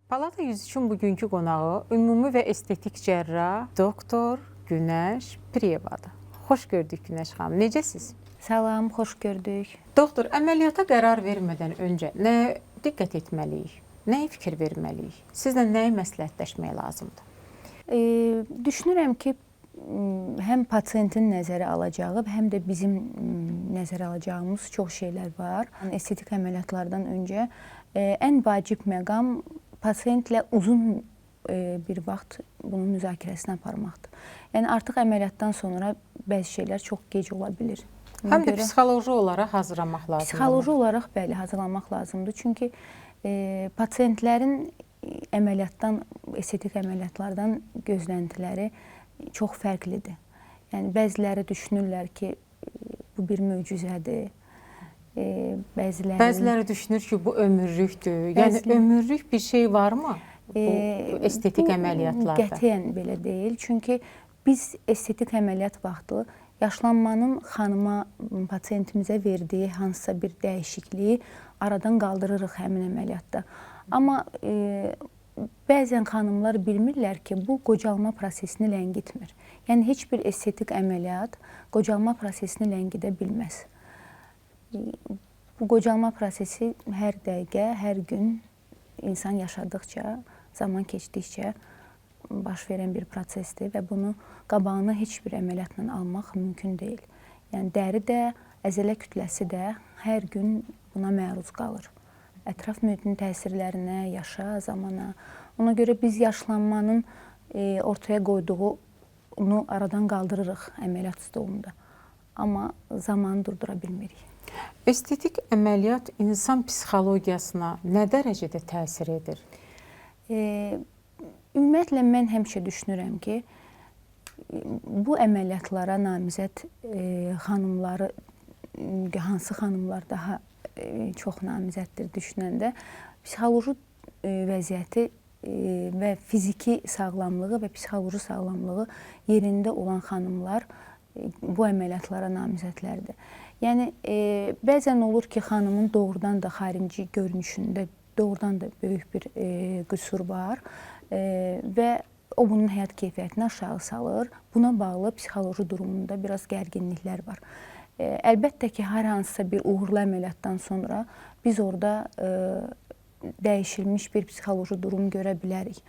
Palata Yüzüşün bugünkü qonağı ümumi və estetik cərrah doktor Günəş Pireyevadır. Xoş gördük Günəş xanım. Necəsiz? Salam, xoş gördük. Doktor, əməliyyata qərar vermədən öncə nəyə diqqət etməliyik? Nəyə fikir verməliyik? Sizlə nəyi məsləhətləşmək lazımdır? Düşünürəm ki, həm pasientin nəzərə alacağı, həm də bizim nəzərə alacağımız çox şeylər var. Estetik əməliyyatlardan öncə ən vacib məqam pasientlə uzun bir vaxt bunun müzakirəsini aparmaqdır. Yəni artıq əməliyyatdan sonra bəzi şeylər çox gec ola bilir. Həm də psixoloji olaraq hazırlamaq lazımdır. Psixoloji olaraq bəli, hazırlamaq lazımdır. Çünki pasientlərin əməliyyatdan, estetik əməliyyatlardan gözləntiləri çox fərqlidir. Yəni bəziləri düşünürlər ki, bu bir möcüzədir. Bəziləri düşünür ki, bu ömürlükdür. Yəni ömürlük bir şey varmı bu estetik əməliyyatlarda? Qətiyyən belə deyil. Çünki biz estetik əməliyyat vaxtı yaşlanmanın xanıma, pasientimizə verdiyi hansısa bir dəyişikliyi aradan qaldırırıq həmin əməliyyatda. Amma bəzən xanımlar bilmirlər ki, bu qocalma prosesini ləngitmir. Yəni heç bir estetik əməliyyat qocalma prosesini ləngidə bilməz. Bu qocalma prosesi hər dəqiqə, hər gün insan yaşadıkca, zaman keçdikcə baş verən bir prosesdir və bunu qabağını heç bir əməliyyatla almaq mümkün deyil. Yəni dəri də, əzələ kütləsi də hər gün buna məruz qalır. Ətraf mühitin təsirlərinə, yaşa, zamana. Ona görə biz yaşlanmanın ortaya qoyduğunu aradan qaldırırıq əməliyyat stolunda. Amma zamanı durdura bilmirik. Estetik əməliyyat insan psixologiyasına nə dərəcədə təsir edir? Ümumiyyətlə, mən həmişə düşünürəm ki, bu əməliyyatlara namizəd xanımları, hansı xanımlar daha çox namizəddir düşünəndə, psixoloji vəziyyəti və fiziki sağlamlığı və psixoloji sağlamlığı yerində olan xanımlar bu əməliyyatlara namizədlərdir. Yəni, bəzən olur ki, xanımın doğrudan da xarici görünüşündə doğrudan da böyük bir qüsur var və o bunun həyat keyfiyyətini aşağı salır. Buna bağlı psixoloji durumunda biraz gərginliklər var. Əlbəttə ki, hər hansısa bir uğurlu əməliyyatdan sonra biz orada dəyişilmiş bir psixoloji durum görə bilərik.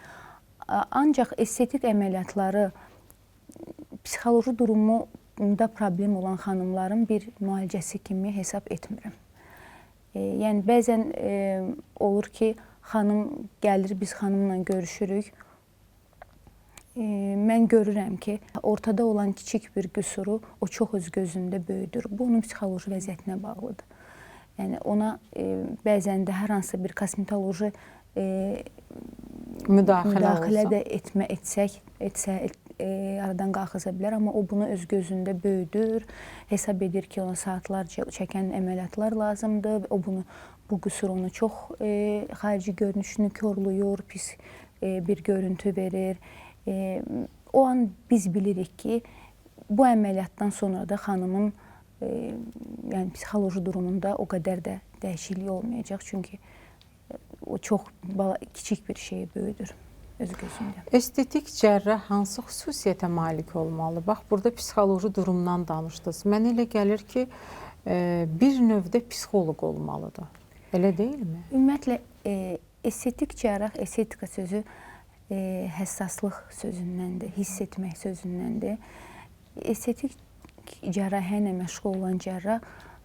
Ancaq estetik əməliyyatları psixoloji durumunda problem olan xanımların bir müalicəsi kimi hesab etmirəm. Yəni, bəzən olur ki, xanım gəlir, biz xanımla görüşürük. Mən görürəm ki, ortada olan kiçik bir qüsuru o çox öz gözündə böyüdür. Bu, onun psixoloji vəziyyətinə bağlıdır. Yəni, ona bəzən də hər hansısa bir kosmetoloji müdaxilə də etsək, aradan qalxıza bilər. Amma o bunu öz gözündə böyüdür, hesab edir ki, ona saatlarca çəkən əməliyyatlar lazımdır. Bu qüsur onu çox xarici görünüşünü korlayır, pis bir görüntü verir. O an biz bilirik ki, bu əməliyyatdan sonra da xanımın psixoloji durumunda o qədər də dəyişiklik olmayacaq. Çünki o çox kiçik bir şeyi böyüdür öz gözündə. Estetik cərrah hansı xüsusiyyətə malik olmalı? Bax, burada psixoloji durumdan danışdınız. Mənə elə gəlir ki, bir növdə psixoloq olmalıdır. Elə deyilmi? Ümumiyyətlə, estetik cərrah, estetika sözü həssaslıq sözündəndir, hiss etmək sözündəndir. Estetik cərrahiyyə ilə məşğul olan cərrah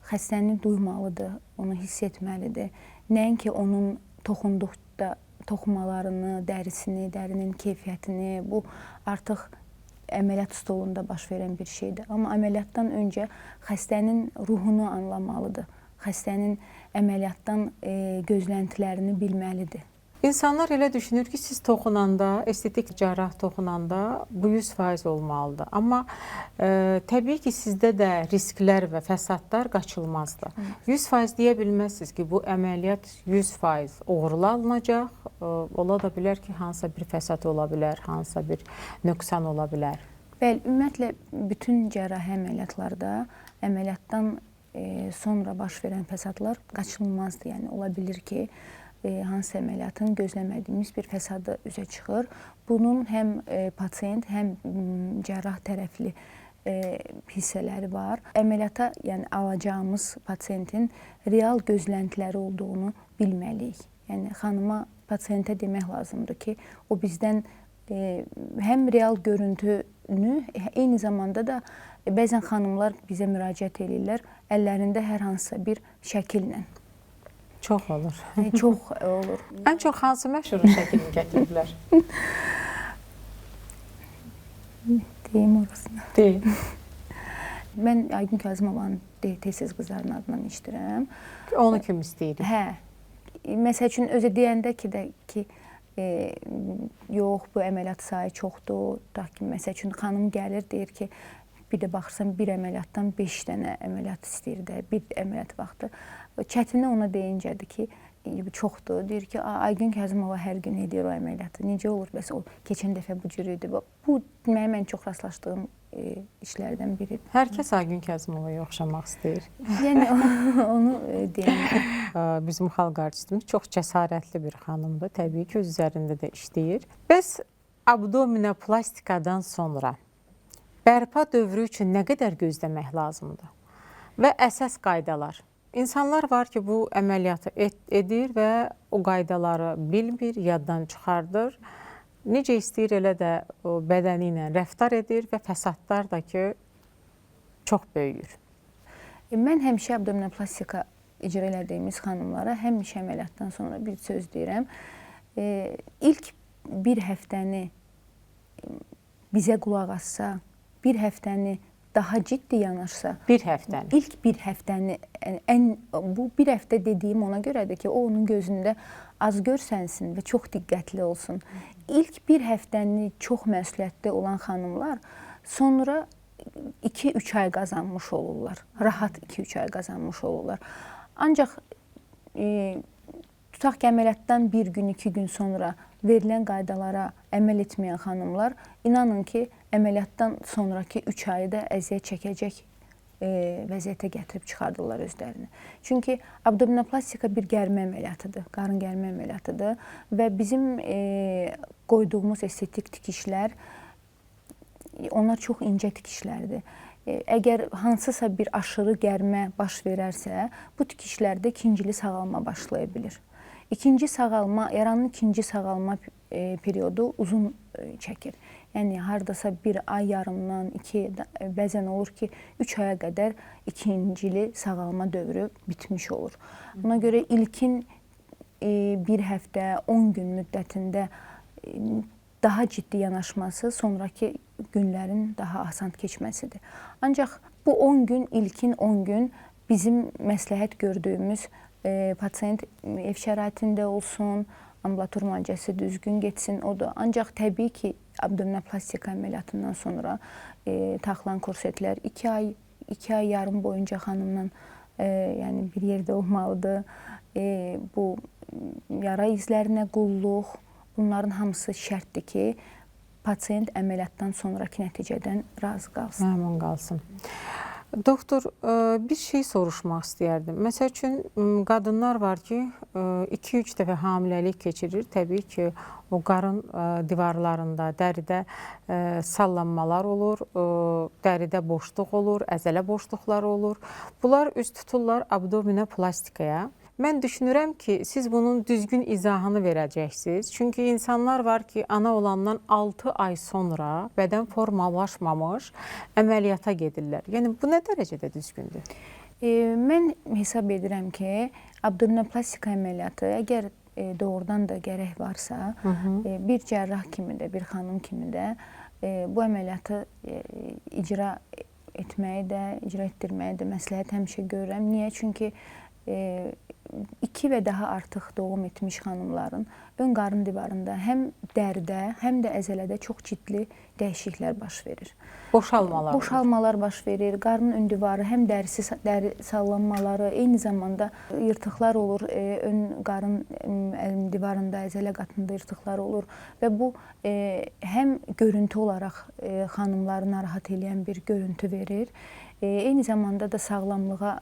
xəstəni duymalıdır, onu hiss etməlidir. Nəinki onun toxunduqda toxumalarını, dərisini, dərinin keyfiyyətini, bu artıq əməliyyat stolunda baş verən bir şeydir. Amma əməliyyatdan öncə xəstənin ruhunu anlamalıdır. Xəstənin əməliyyatdan gözləntilərini bilməlidir. İnsanlar elə düşünür ki, siz toxunanda, estetik cərrah toxunanda bu 100% olmalıdır. Amma təbii ki, sizdə də risklər və fəsadlar qaçılmazdır. 100% deyə bilməzsiniz ki, bu əməliyyat 100% uğurlu alınacaq. Ola da bilər ki, hansısa bir fəsad ola bilər, hansısa bir nöqsan ola bilər. Bəli, ümumiyyətlə, bütün cərrahi əməliyyatlarda əməliyyatdan sonra baş verən fəsadlar qaçılmazdır. Yəni, ola bilir ki, hansısa əməliyyatın gözləmədiyimiz bir fəsadı üzə çıxır. Bunun həm pasiyent, həm cərrah tərəfli hissələri var. Əməliyyata, yəni alacağımız pasiyentin real gözləntiləri olduğunu bilməliyik. Yəni xanıma, pasiyentə demək lazımdır ki, o bizdən həm real görüntünü, eyni zamanda da bəzən xanımlar bizə müraciət edirlər, əllərində hər hansısa bir şəkillə. Çox olur. Çox olur. Ən çox hansı məşhur şəklini gətiriblər? Deyim orasını. Deyim. Mən Aygün Kazımovanın tez-tez qızların adından işdirəm. Onu kim istəyirik? Hə. Məsəl üçün özü deyəndə ki, yox, bu əməliyyat sayı çoxdur. Tutaq ki, məsəl üçün xanım gəlir, deyir ki, bir də baxırsan bir əməliyyatdan 5 dənə əməliyyat istəyir də, bir əməliyyat vaxtı. Çətini ona deyincədir ki, çoxdur. Deyir ki, Aygün Kazımova hər gün edir o əməliyyatı. Necə olur? Bəs o keçən dəfə bu cür idi. Bu mən çox rastlaşdığım işlərdən biridir. Hər kəs Aygün Kazımovaya oxşamaq istəyir. Yəni onu deyəm. Bizim xalq artistimiz çox cəsarətli bir xanımdır. Təbii ki, öz üzərində də işləyir. Bəs abdominopplastikadan sonra bərpa dövrü üçün nə qədər gözləmək lazımdır? Və əsas qaydalar. İnsanlar var ki, bu əməliyyatı edir və o qaydaları bilmir, yaddan çıxardır. Necə istəyir, elə də bədəni ilə rəftar edir və fəsadlar da ki, çox böyüyür. Mən həmişə abdominoplastika icra elədiyimiz xanımlara həmişə əməliyyatdan sonra bir söz deyirəm. İlk bir həftəni bizə qulaq assa, bir həftəni daha ciddi yanaşsa, bir həftəni. İlk bir həftəni, bu bir həftə dediyim ona görədir ki, o onun gözündə az görsənsin və çox diqqətli olsun. İlk bir həftəni çox məsuliyyətli olan xanımlar sonra 2-3 ay qazanmış olurlar. Rahat 2-3 ay qazanmış olurlar. Ancaq tutaq ki, əməliyyatdan bir gün, 2 gün sonra verilən qaydalara əməl etməyən xanımlar, inanın ki, əməliyyatdan sonraki 3 ayı da əziyyət çəkəcək vəziyyətə gətirib çıxardırlar özlərini. Çünki abdominoplastika bir gərmə əməliyyatıdır, qarın gərmə əməliyyatıdır və bizim qoyduğumuz estetik tikişlər, onlar çox incə tikişlərdir. Əgər hansısa bir aşırı gərmə baş verərsə, bu tikişlərdə ikincili sağalma başlaya bilir. Yaranın ikinci sağalma periodu uzun çəkir. Yəni, haradasa bir ay yarımdan, 2, bəzən olur ki, 3 aya qədər ikincili sağalma dövrü bitmiş olur. Buna görə ilkin bir həftə, 10 gün müddətində daha ciddi yanaşması sonraki günlərin daha asan keçməsidir. Ancaq bu 10 gün, ilkin 10 gün bizim məsləhət gördüyümüz pasiyent ev şəraitində olsun, ambulator müalicəsi düzgün getsin, odur. Ancaq təbii ki, abdominoplastika əməliyyatından sonra taxılan korsetlər 2 ay yarım boyunca xanımla yəni bir yerdə olmalıdır. Bu yara izlərinə qulluq, bunların hamısı şərtdir ki, pasiyent əməliyyatdan sonraki nəticədən razı qalsın. Məmnun qalsın. Doktor, bir şey soruşmaq istəyərdim. Məsəl üçün, qadınlar var ki, 2-3 dəfə hamiləlik keçirir. Təbii ki, o qarın divarlarında, dəridə sallanmalar olur, dəridə boşluq olur, əzələ boşluqları olur. Bunlar üz tuturlar abdominoplastikaya. Mən düşünürəm ki, siz bunun düzgün izahını verəcəksiniz. Çünki insanlar var ki, ana olandan 6 ay sonra bədən formalaşmamış əməliyyata gedirlər. Yəni, bu nə dərəcədə düzgündür? Mən hesab edirəm ki, abdominoplastika əməliyyatı, əgər doğrudan da gərək varsa, bir cərrah kimi də, bir xanım kimi də bu əməliyyatı icra etməyi də, icra etdirməyi də məsləhət həmişə görürəm. Niyə? Çünki 2 və daha artıq doğum etmiş xanımların ön qarın divarında həm dəridə, həm də əzələdə çox ciddi dəyişikliklər baş verir. Boşalmalar baş verir. Qarın ön divarı, həm dəri sallanmaları, eyni zamanda yırtıqlar olur. Ön qarın divarında, əzələ qatında yırtıqlar olur və bu həm görüntü olaraq xanımları narahat edən bir görüntü verir. Eyni zamanda da sağlamlığa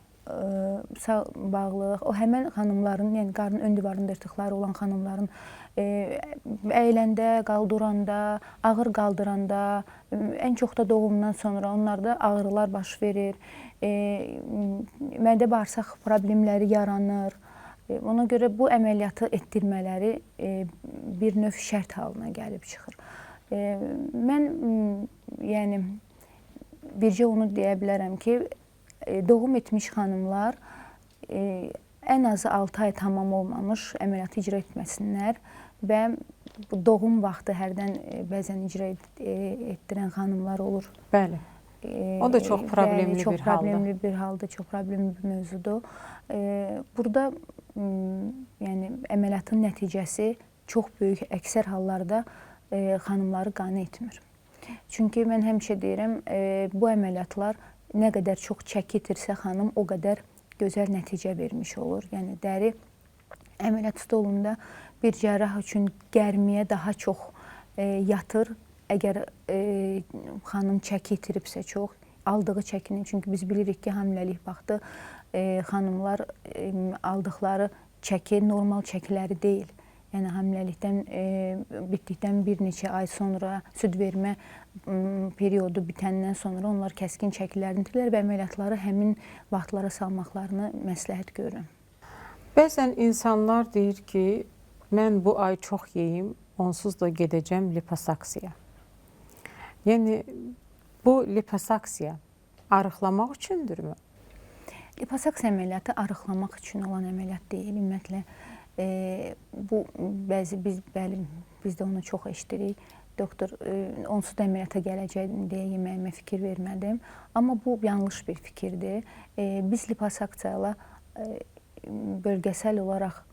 bağlıq, o həmən xanımların, yəni qarnın ön divarında yırtıqları olan xanımların əyiləndə, qaldıranda, ağır qaldıranda, ən çox da doğumdan sonra onlarda ağrılar baş verir, mədə bağırsaq problemləri yaranır. Ona görə bu əməliyyatı etdirmələri bir növ şərt halına gəlib çıxır. Mən yəni bircə onu deyə bilərəm ki, doğum etmiş xanımlar ən azı 6 ay tamam olmamış əməliyyatı icra etməsinlər və doğum vaxtı hərdən bəzən icra etdirən xanımlar olur. Bəli. O da çox problemli bir haldır. Çox problemli bir haldır, çox problemli bir mövzudur. Burada yəni əməliyyatın nəticəsi çox böyük əksər hallarda xanımları qane etmir. Çünki mən həmişə deyirəm, bu əməliyyatlar nə qədər çox çəki itirsə xanım, o qədər gözəl nəticə vermiş olur. Yəni dəri əməliyyat stolunda bir cərrah üçün gərmiyə daha çox yatır. Əgər xanım çəki itiribsə çox, aldığı çəkinin, çünki biz bilirik ki, hamiləlik vaxtı xanımlar aldıqları çəki normal çəkiləri deyil. Yəni hamiləlikdən bitdikdən bir neçə ay sonra, süd vermə periodu bitəndən sonra onlar kəskin çəkilərini itirirlər və əməliyyatları həmin vaxtlara salmaqlarını məsləhət görürəm. Bəzən insanlar deyir ki, mən bu ay çox yeyim, onsuz da gedəcəm liposaksiyaya. Yəni bu liposaksiya arıqlamaq üçündürmü? Liposaksiya əməliyyatı arıqlamaq üçün olan əməliyyat deyil. Ümumiyyətlə bu biz də onu çox eşidirik. Doktor onsuz da əməliyyata gələcək deyə yeməyimə fikir vermədim. Amma bu yanlış bir fikirdir. Biz liposaksiyayla bölgəsəl olaraq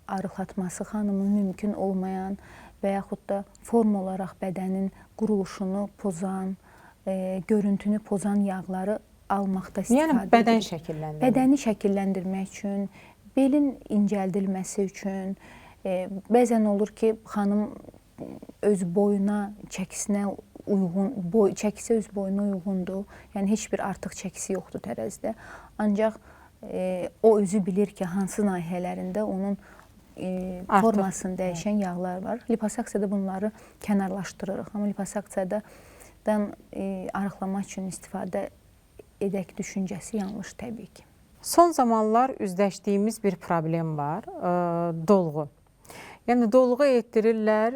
arıqlatması xanımın mümkün olmayan və yaxud da form olaraq bədənin quruluşunu pozan, görüntünü pozan yağları almaqda istifadə edilir. Yəni bədən şəkilləndirmək. Bədəni şəkilləndirmək üçün, belin incəldilməsi üçün, bəzən olur ki, xanım öz boyuna, çəkisinə uyğun, çəkisi öz boyuna uyğundur. Yəni heç bir artıq çəkisi yoxdur tərəzidə. Ancaq o özü bilir ki, hansı nahiyələrində onun formasını dəyişən yağlar var. Liposaksiyada bunları kənarlaşdırırıq. Amma liposaksiyadan arıqlamaq üçün istifadə edək düşüncəsi yanlış təbii ki. Son zamanlar üzləşdiyimiz bir problem var, dolğu. Yəni dolğu etdirirlər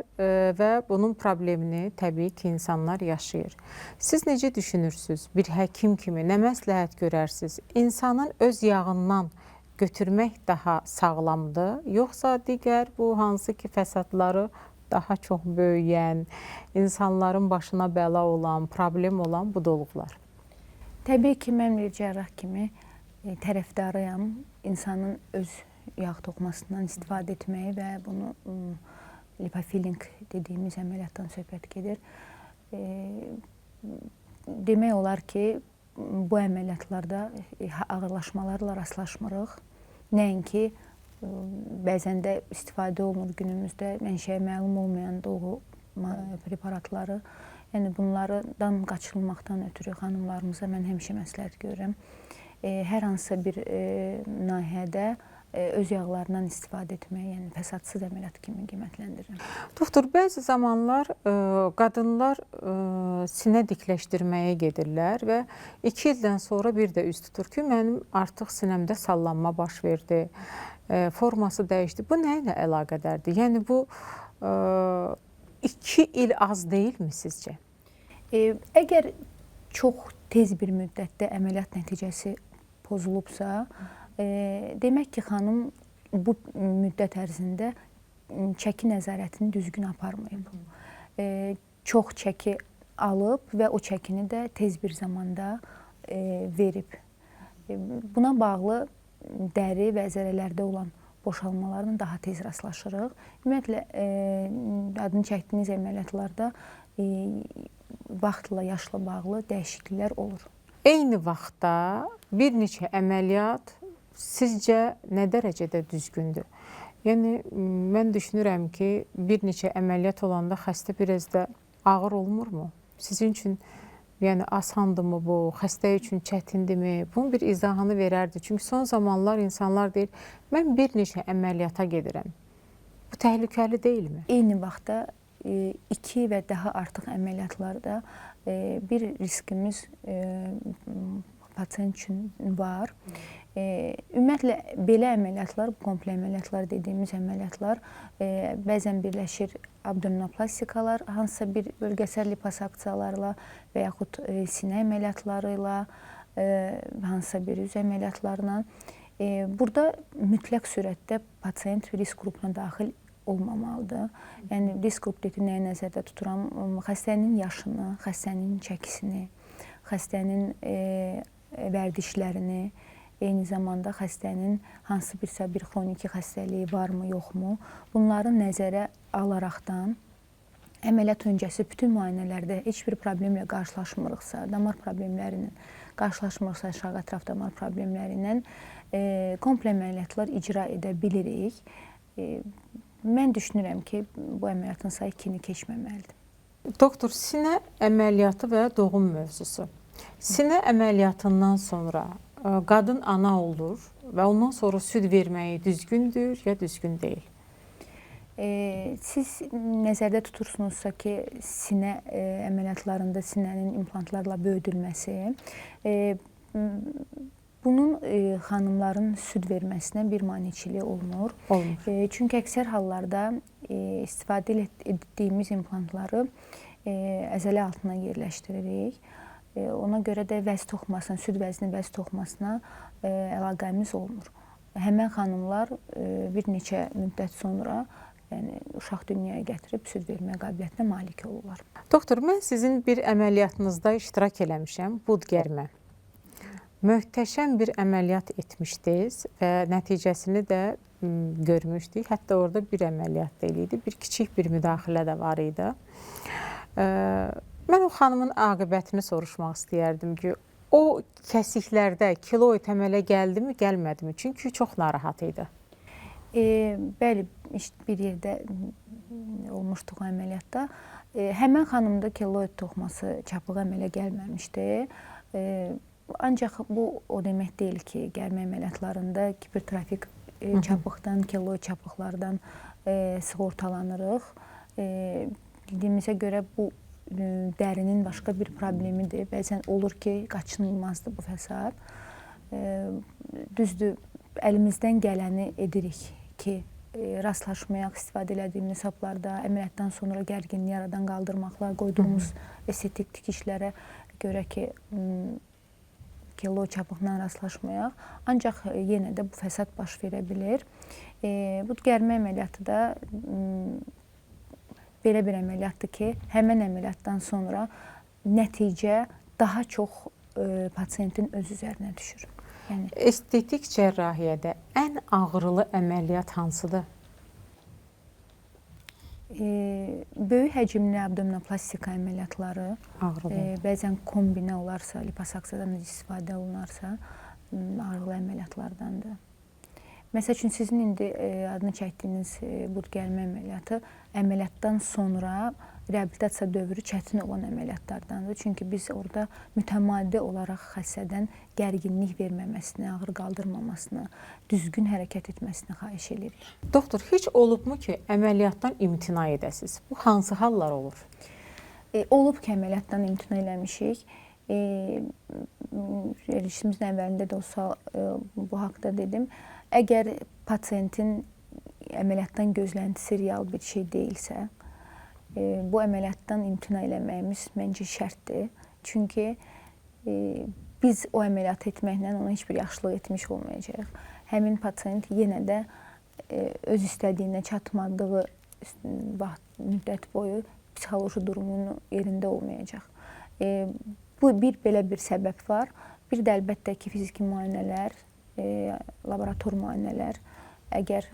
və bunun problemini təbii ki, insanlar yaşayır. Siz necə düşünürsünüz? Bir həkim kimi nə məsləhət görərsiniz? İnsanın öz yağından götürmək daha sağlamdır, yoxsa digər bu hansı ki fəsadları daha çox böyüyən, insanların başına bəla olan, problem olan bu dolğular? Təbii ki, mən bir cərrah kimi tərəfdarıyam insanın öz yağ toxumasından istifadə etməyi və bunu lipofilling dediyimiz əməliyyatdan söhbət gedir. Demək olar ki, bu əməliyyatlarda ağırlaşmalarla rastlaşmırıq. Nəinki bəzən də istifadə olunur günümüzdə mənşəyə məlum olmayan dolğu preparatları. Yəni bunlardan qaçılmaqdan ötürü xanımlarımıza mən həmişə məsləhət görürəm. Hər hansısa bir nahiyədə öz yağlarından istifadə etmək, yəni fəsadsız əməliyyat kimi qiymətləndirirəm. Doktor, bəzi zamanlar qadınlar sinə dikləşdirməyə gedirlər və 2 ildən sonra bir də üz tutur ki, mənim artıq sinəmdə sallanma baş verdi, forması dəyişdi. Bu nə ilə əlaqədardır? Yəni bu 2 il az deyilmi sizcə? Əgər çox tez bir müddətdə əməliyyat nəticəsi pozulubsa, demək ki, xanım bu müddət ərzində çəki nəzarətini düzgün aparmayıb. Çox çəki alıb və o çəkini də tez bir zamanda verib. Buna bağlı dəri və zərərlərdə olan boşalmalarla daha tez rastlaşırıq. Ümumiyyətlə, adını çəkdiyiniz əməliyyatlarda vaxtla, yaşla bağlı dəyişikliklər olur. Eyni vaxtda bir neçə əməliyyat sizcə nə dərəcədə düzgündür? Yəni, mən düşünürəm ki, bir neçə əməliyyat olanda xəstə biraz da ağır olmurmu? Sizin üçün Yəni asandımı bu, xəstə üçün çətindirmi? Bunun bir izahını verərdi. Çünki son zamanlar insanlar deyir, mən bir neçə əməliyyata gedirəm. Bu təhlükəli deyilmi? Eyni vaxtda 2 və daha artıq əməliyyatlarda bir riskimiz pasient üçün var. Ümumiyyətlə belə əməliyyatlar, komple əməliyyatlar dediyimiz əməliyyatlar bəzən birləşir abdominoplastika,lar hansısa bir bölgəsəl liposuksiyalarla və yaxud sinə əməliyyatları ilə, hansısa bir üz əməliyyatlarla. Burada mütləq surətdə pasient risk qrupuna daxil olmamalıdır. Yəni risk qrup dedi nəyə nəzərdə tuturam? Xəstənin yaşını, xəstənin çəkisini, xəstənin vərdişlərini, eyni zamanda xəstənin hansı bir xroniki xəstəliyi varmı, yoxmu? Bunları nəzərə alaraqdan əməliyyat öncəsi bütün müayinələrdə heç bir problemlə qarşılaşmırıqsa, damar problemlərinin qarşılaşmırıqsa, aşağı ətraf damar problemləri ilə komple əməliyyatlar icra edə bilirik. Mən düşünürəm ki, bu əməliyyatın sayı 2-ni keçməməlidir. Doktor, sinə əməliyyatı və doğum mövzusu. Sinə əməliyyatından sonra qadın ana olur və ondan sonra süd verməyi düzgündür ya düzgün deyil? Siz nəzərdə tutursunuzsa ki, sinə əməliyyatlarında sinənin implantlarla böyüdülməsi, bunun xanımların süd verməsinə bir maneçiliyi olmur. Çünki əksər hallarda istifadə etdiyimiz implantları əzələ altına yerləşdiririk. Ona görə də vəz toxumasına, süd vəzni vəz toxumasına əlaqəmiz olmur. Həmən xanımlar bir neçə müddət sonra uşaq dünyaya gətirib süd vermə qabiliyyətinə malik olurlar. Doktor, mən sizin bir əməliyyatınızda iştirak eləmişəm, bud gərmə. Möhtəşəm bir əməliyyat etmişdiniz və nəticəsini də görmüşdük. Hətta orada bir əməliyyat deyil idi, bir kiçik bir müdaxilə də var idi. Mən o xanımın aqibətini soruşmaq istəyərdim ki, o kəsiklərdə kilo əmələ gəldimi, gəlmədimi? Çünki çox narahat idi. Bəli, bir yerdə olmuşduq əməliyyatda. Həmən xanımda keloid toxuması çapığı əmələ gəlməmişdi. Ancaq bu o demək deyil ki, gərmə əməliyyatlarında hipertrofik çapıqdan, keloid çapıqlardan sığortalanırıq. Bildiyimizə görə bu dərinin başqa bir problemidir. Bəzən olur ki, qaçınılmazdır bu fəsad. Düzdür, əlimizdən gələni edirik ki, rastlaşmayaq, istifadə elədiyimiz haplarda, əməliyyatdan sonra gərginliyi aradan qaldırmaqla qoyduğumuz estetik tikişlərə görə ki, keloid çapıqla rastlaşmayaq. Ancaq yenə də bu fəsad baş verə bilir. Bu gərmə əməliyyatı da belə bir əməliyyatdır ki, həmən əməliyyatdan sonra nəticə daha çox pasiyentin öz üzərinə düşür. Estetik cərrahiyyədə ən ağrılı əməliyyat hansıdır? Böyük həcmli abdominoplastika əməliyyatları, bəzən kombinə olarsa, liposuksiyadan istifadə olunarsa, ağrılı əməliyyatlardandır. Məsəl üçün, sizin indi adını çəkdiyiniz bud gərmə əməliyyatı əməliyyatdan sonra reabilitasiya dövrü çətin olan əməliyyatlardandır. Çünki biz orada mütəmadi olaraq xəstədən gərginlik verməməsini, ağrı qaldırmamasını, düzgün hərəkət etməsini xahiş edirik. Doktor, heç olubmu ki, əməliyyatdan imtina edəsiniz? Bu hansı hallar olur? Olub ki, əməliyyatdan imtina eləmişik. Verilişimizin əvvəlində də olsa bu haqda dedim. Əgər pasiyentin əməliyyatdan gözləntisi real bir şey deyilsə, bu əməliyyatdan imtina eləməyimiz məncə şərtdir. Çünki biz o əməliyyat etməklə ona heç bir yaxşılıq etmiş olmayacaq. Həmin pasiyent yenə də öz istədiyinə çatmadığı müddət boyu psixoloji durumunun yerində olmayacaq. Belə bir səbəb var. Bir də əlbəttə ki, fiziki müayinələr, laborator müayinələr əgər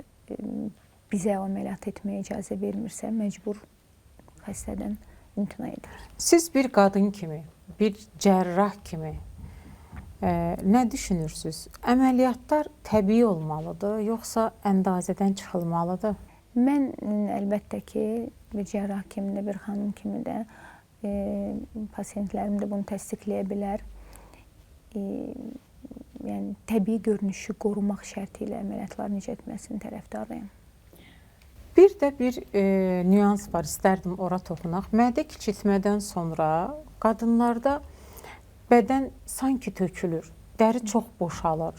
bizə o əməliyyat etməyə icazə vermirsə, məcbur xəstədən imtina edirik. Siz bir qadın kimi, bir cərrah kimi nə düşünürsünüz? Əməliyyatlar təbii olmalıdır, yoxsa əndazədən çıxılmalıdır? Mən əlbəttə ki, bir cərrah kimi də, bir xanım kimi də Pasientlərim də bunu təsdiqləyə bilər. Yəni təbii görünüşü qorumaq şərti ilə əməliyyatların icra etməsinin tərəfdarıyam. Bir də bir nüans var, istərdim ora toxunaq. Mədə kiçiltmədən sonra qadınlarda bədən sanki tökülür, dəri çox boşalır,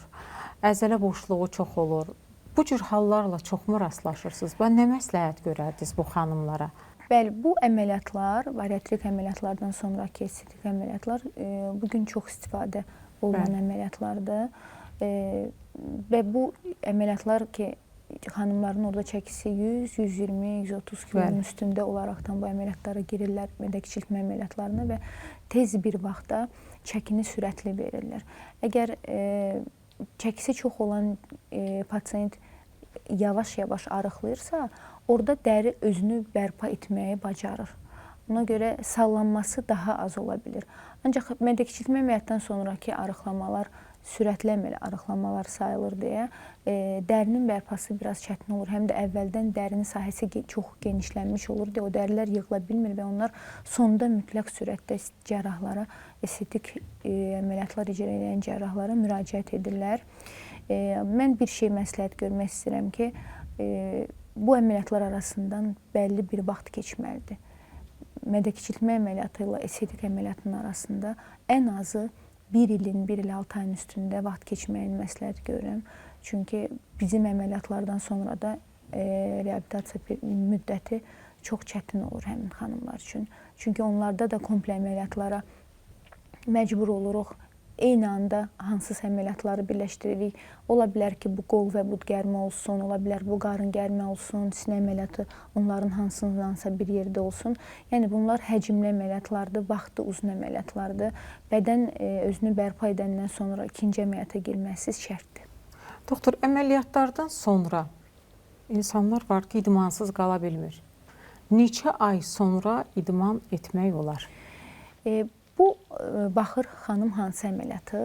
əzələ boşluğu çox olur. Bu cür hallarla çoxmu rastlaşırsınız? Və nə məsləhət görərdiniz bu xanımlara? Bəli, bu əməliyyatlar, bariatrik əməliyyatlardan sonraki estetik əməliyyatlar bugün çox istifadə olunan əməliyyatlardır. Və bu əməliyyatlar ki, xanımların orada çəkisi 100, 120, 130 kilonun üstündə olaraqdan bu əməliyyatlara girirlər, mədə kiçiltmə əməliyyatlarına və tez bir vaxtda çəkini sürətli verirlər. Əgər çəkisi çox olan pasiyent yavaş-yavaş arıqlayırsa, orada dəri özünü bərpa etməyi bacarır. Ona görə sallanması daha az ola bilir. Ancaq mədə kiçiltmə əməliyyatdan sonraki arıqlamalar sürətli arıqlamalar sayılır deyə dərinin bərpası biraz çətin olur. Həm də əvvəldən dərinin sahəsi çox genişlənmiş olur deyə o dərilər yığıla bilmir və onlar sonda mütləq sürətdə cərrahlara, estetik əməliyyatlar icra edən cərrahlara müraciət edirlər. Mən bir şey məsləhət görmək istəyirəm ki, bu əməliyyatlar arasından bəlli bir vaxt keçməlidir. Mədə kiçiltmə əməliyyatı ilə estetik əməliyyatın arasında ən azı 1 ilin, 1 il 6 ayın üstündə vaxt keçməyini məsləhət görürəm. Çünki bizim əməliyyatlardan sonra da reabilitasiya müddəti çox çətin olur həmin xanımlar üçün. Çünki onlarda da komple əməliyyatlara məcbur oluruq. Eyni anda hansısa əməliyyatları birləşdiririk. Ola bilər ki, bu qol və bud gərmə olsun, ola bilər bu qarın gərmə olsun, sinə əməliyyatı onların hansındansa bir yerdə olsun. Yəni bunlar həcmli əməliyyatlardır, vaxtı uzun əməliyyatlardır. Bədən özünü bərpa edəndən sonra ikinci əməliyyata girməsi şərtdir. Doktor, əməliyyatlardan sonra insanlar var ki, idmansız qala bilmir. Neçə ay sonra idman etmək olar? Bu baxır xanım hansı əməliyyatı,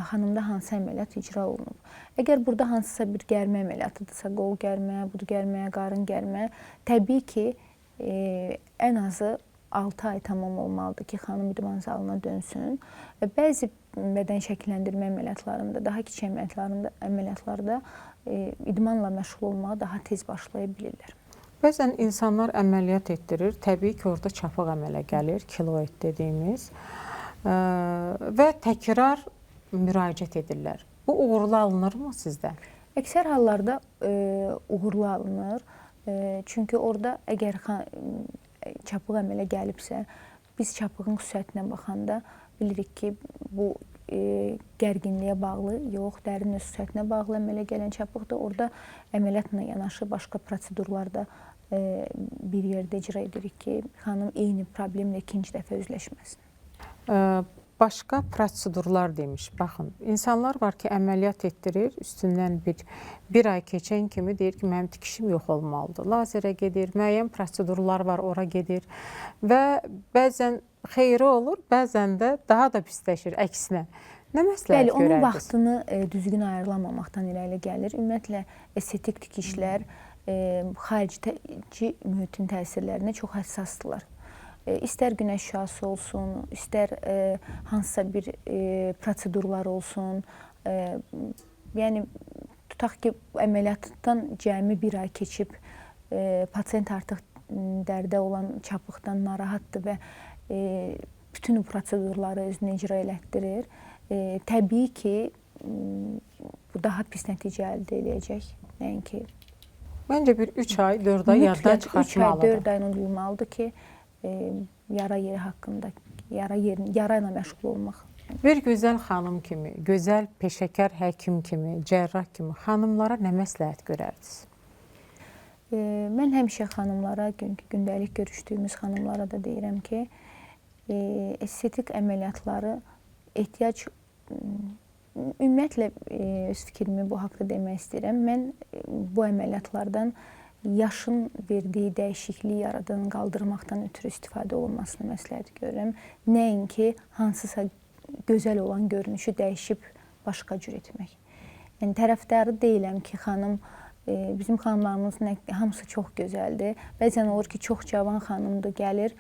xanımda hansı əməliyyat icra olunub. Əgər burada hansısa bir gərmə əməliyyatıdırsa, qol gərmə, bud gərmə, qarın gərmə, təbii ki, ən azı 6 ay tamam olmalıdır ki, xanım idman zalına dönsün. Və bəzi bədən şəkilləndirmə əməliyyatlarında, daha kiçik əməliyyatlarda idmanla məşğul olmağa daha tez başlaya bilirlər. Bəzən insanlar əməliyyat etdirir, təbii ki, orada çapıq əmələ gəlir, kiloid dediyimiz və təkrar müraciət edirlər. Bu uğurlu alınırmı sizdə? Əksər hallarda uğurlu alınır. Çünki orada əgər çapıq əmələ gəlibsə, biz çapığın xüsusiyyətinə baxanda bilirik ki, bu gərginliyə bağlı yox, dərinin xüsusiyyətinə bağlı əmələ gələn çapıqdır. Orada əməliyyatla yanaşı başqa prosedurlarda bir yerdə icra edirik ki, xanım eyni problemlə ikinci dəfə üzləşməsin. Başqa prosedurlar demiş. Baxın, insanlar var ki, əməliyyat etdirir, üstündən bir ay keçən kimi deyir ki, mənim tikişim yox olmalıdır. Lazerə gedir, müəyyən prosedurlar var, ora gedir və bəzən xeyri olur, bəzən də daha da pisləşir, əksinə. Nə məsləhət görərdiniz? Bəli, onun vaxtını düzgün ayarlamamaqdan irəli gəlir. Ümumiyyətlə, estetik tikişlər xarici mühitin təsirlərinə çox həssasdırlar. İstər günəş şüası olsun, istər hansısa bir prosedurlar olsun. Yəni, tutaq ki, əməliyyatdan cəmi bir ay keçib, pasiyent artıq dərdə olan çapıqdan narahatdır və bütün prosedurları özünə icra elətdirir. Təbii ki, bu daha pis nəticə əldə edəcək. Nəinki. Məncə bir 3 ay, 4 ay yaddan çıxartmalıdır. 3 ay, 4 ay unudulmalıdır ki, yara yeri haqqında, yara ilə məşğul olmaq. Bir gözəl xanım kimi, gözəl peşəkar həkim kimi, cərrah kimi xanımlara nə məsləhət görərdiniz? Mən həmişə xanımlara, gündəlik görüşdüyümüz xanımlara da deyirəm ki, estetik əməliyyatları ehtiyac, ümumiyyətlə öz fikrimi bu haqda demək istəyirəm. Mən bu əməliyyatlardan yaşın verdiyi dəyişikliyi yaradan qaldırmaqdan ötürü istifadə olunmasını məsləhət görürəm. Nəinki hansısa gözəl olan görünüşü dəyişib başqa cür etmək. Yəni, tərəfdarı deyiləm ki, xanım, bizim xanımlarımızın hamısı çox gözəldir. Bəzən olur ki, çox cavan xanımdır, gəlir,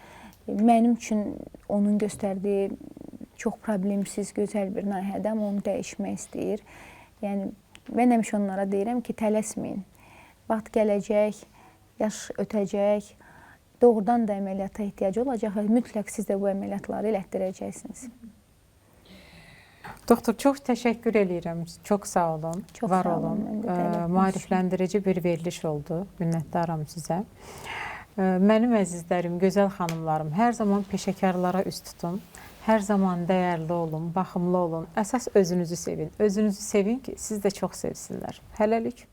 Mənim üçün onun göstərdiyi çox problemsiz, gözəl bir layihədə onu dəyişmək istəyir. Yəni mən həmişə onlara deyirəm ki, tələsməyin. Vaxt gələcək, yaş ötəcək, doğrudan da əməliyyata ehtiyacı olacaq və mütləq siz də bu əməliyyatları elətdirəcəksiniz. Doktor, çox təşəkkür edirəm. Çox sağ olun, Çox var sağ olun, olun. mən də dəvətiniz üçün. Maarifləndirici bir veriliş oldu. Minnətdaram sizə. Mənim əzizlərim, gözəl xanımlarım, hər zaman peşəkarlara üst tutun. Hər zaman dəyərli olun, baxımlı olun. Əsas özünüzü sevin. Özünüzü sevin ki, siz də çox sevsinlər. Hələlik.